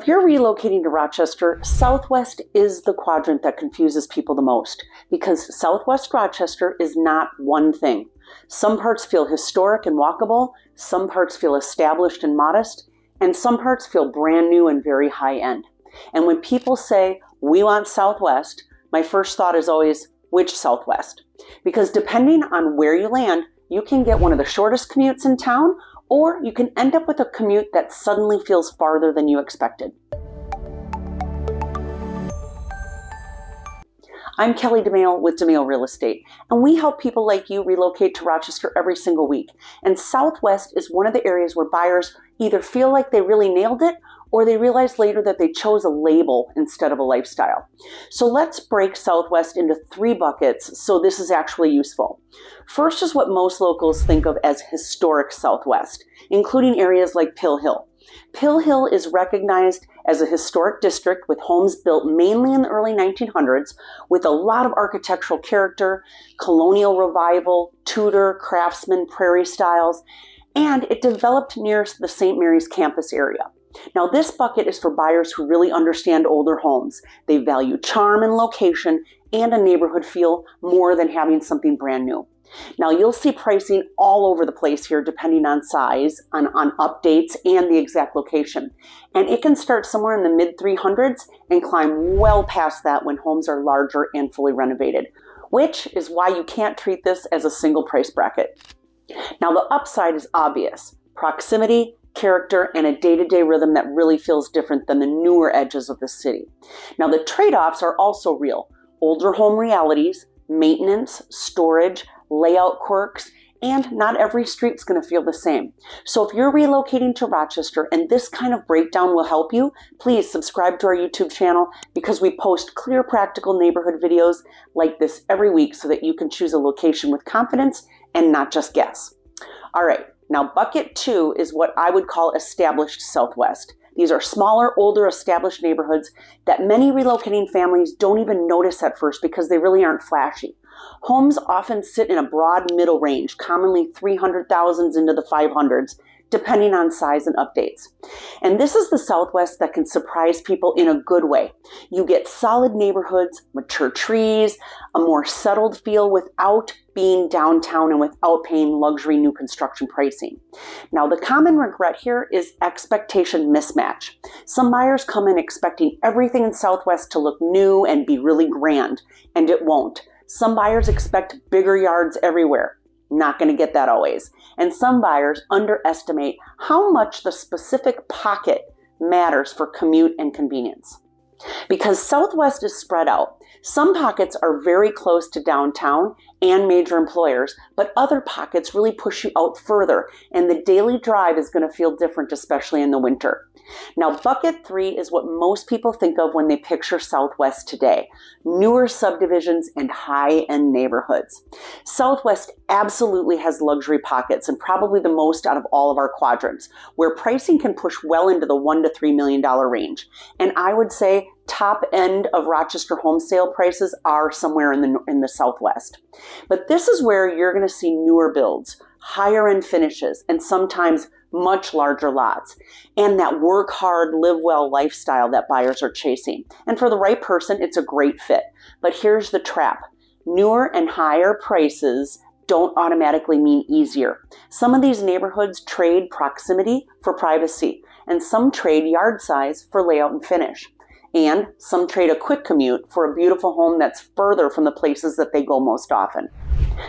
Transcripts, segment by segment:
If you're relocating to Rochester, Southwest is the quadrant that confuses people the most because Southwest Rochester is not one thing. Some parts feel historic and walkable, some parts feel established and modest, and some parts feel brand new and very high end. And when people say, we want Southwest, my first thought is always, which Southwest? Because depending on where you land, you can get one of the shortest commutes in town, or you can end up with a commute that suddenly feels farther than you expected. I'm Kelly Domaille with Domaille Real Estate, and we help people like you relocate to Rochester every single week. And Southwest is one of the areas where buyers either feel like they really nailed it, or they realize later that they chose a label instead of a lifestyle. So let's break Southwest into 3 buckets so this is actually useful. First is what most locals think of as historic Southwest, including areas like Pill Hill. Pill Hill is recognized as a historic district with homes built mainly in the early 1900s with a lot of architectural character, colonial revival, Tudor, Craftsman, Prairie styles, and it developed near the St. Mary's campus area. Now, this bucket is for buyers who really understand older homes. They value charm and location and a neighborhood feel more than having something brand new. Now, you'll see pricing all over the place here depending on size, on updates, and the exact location. And it can start somewhere in the mid-300s and climb well past that when homes are larger and fully renovated, which is why you can't treat this as a single price bracket. Now, the upside is obvious: proximity, character, and a day-to-day rhythm that really feels different than the newer edges of the city. Now, the trade-offs are also real: older home realities, maintenance, storage, layout quirks, and not every street's going to feel the same. So if you're relocating to Rochester and this kind of breakdown will help you, please subscribe to our YouTube channel because we post clear, practical neighborhood videos like this every week so that you can choose a location with confidence and not just guess. All right. Now, bucket 2 is what I would call established Southwest. These are smaller, older, established neighborhoods that many relocating families don't even notice at first because they really aren't flashy. Homes often sit in a broad middle range, commonly 300,000s into the 500s, depending on size and updates. And this is the Southwest that can surprise people in a good way. You get solid neighborhoods, mature trees, a more settled feel without being downtown and without paying luxury new construction pricing. Now, the common regret here is expectation mismatch. Some buyers come in expecting everything in Southwest to look new and be really grand, and it won't. Some buyers expect bigger yards everywhere. Not going to get that always. And some buyers underestimate how much the specific pocket matters for commute and convenience. Because Southwest is spread out, some pockets are very close to downtown and major employers, but other pockets really push you out further, and the daily drive is going to feel different, especially in the winter. Now, bucket 3 is what most people think of when they picture Southwest today: newer subdivisions and high-end neighborhoods. Southwest absolutely has luxury pockets, and probably the most out of all of our quadrants, where pricing can push well into the $1 to $3 million range. And I would say top end of Rochester home sale prices are somewhere in the Southwest. But this is where you're going to see newer builds, higher end finishes, and sometimes much larger lots, and that work hard, live well lifestyle that buyers are chasing. And for the right person, it's a great fit. But here's the trap: newer and higher prices don't automatically mean easier. Some of these neighborhoods trade proximity for privacy, and some trade yard size for layout and finish. And some trade a quick commute for a beautiful home that's further from the places that they go most often.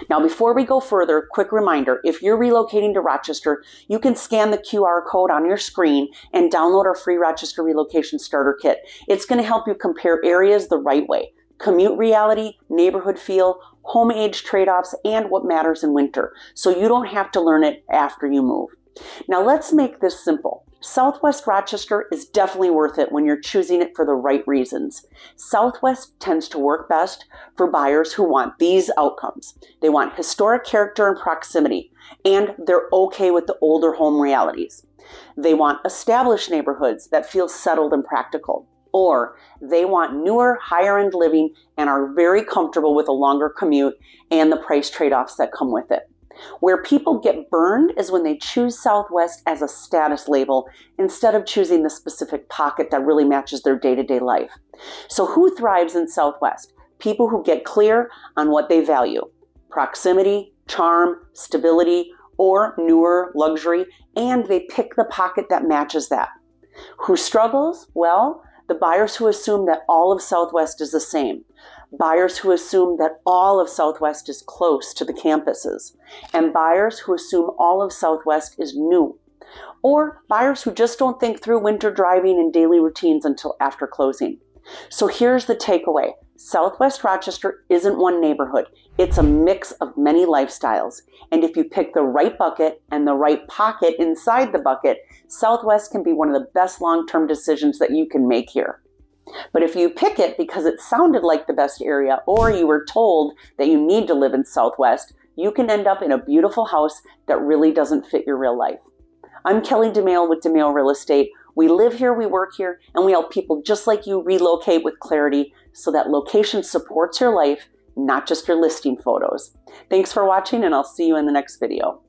Now, before we go further, quick reminder: if you're relocating to Rochester, you can scan the QR code on your screen and download our free Rochester Relocation Starter Kit. It's going to help you compare areas the right way: commute reality, neighborhood feel, home age trade-offs, and what matters in winter, so you don't have to learn it after you move. Now, let's make this simple. Southwest Rochester is definitely worth it when you're choosing it for the right reasons. Southwest tends to work best for buyers who want these outcomes. They want historic character and proximity, and they're okay with the older home realities. They want established neighborhoods that feel settled and practical. Or they want newer, higher-end living and are very comfortable with a longer commute and the price trade-offs that come with it. Where people get burned is when they choose Southwest as a status label instead of choosing the specific pocket that really matches their day-to-day life. So who thrives in Southwest? People who get clear on what they value: proximity, charm, stability, or newer luxury, and they pick the pocket that matches that. Who struggles? Well, the buyers who assume that all of Southwest is the same. Buyers who assume that all of Southwest is close to the campuses. And buyers who assume all of Southwest is new. Or buyers who just don't think through winter driving and daily routines until after closing. So here's the takeaway. Southwest Rochester isn't one neighborhood. It's a mix of many lifestyles. And if you pick the right bucket and the right pocket inside the bucket, Southwest can be one of the best long-term decisions that you can make here. But if you pick it because it sounded like the best area, or you were told that you need to live in Southwest, you can end up in a beautiful house that really doesn't fit your real life. I'm Kelly Domaille with Domaille Real Estate. We live here, we work here, and we help people just like you relocate with clarity so that location supports your life, not just your listing photos. Thanks for watching, and I'll see you in the next video.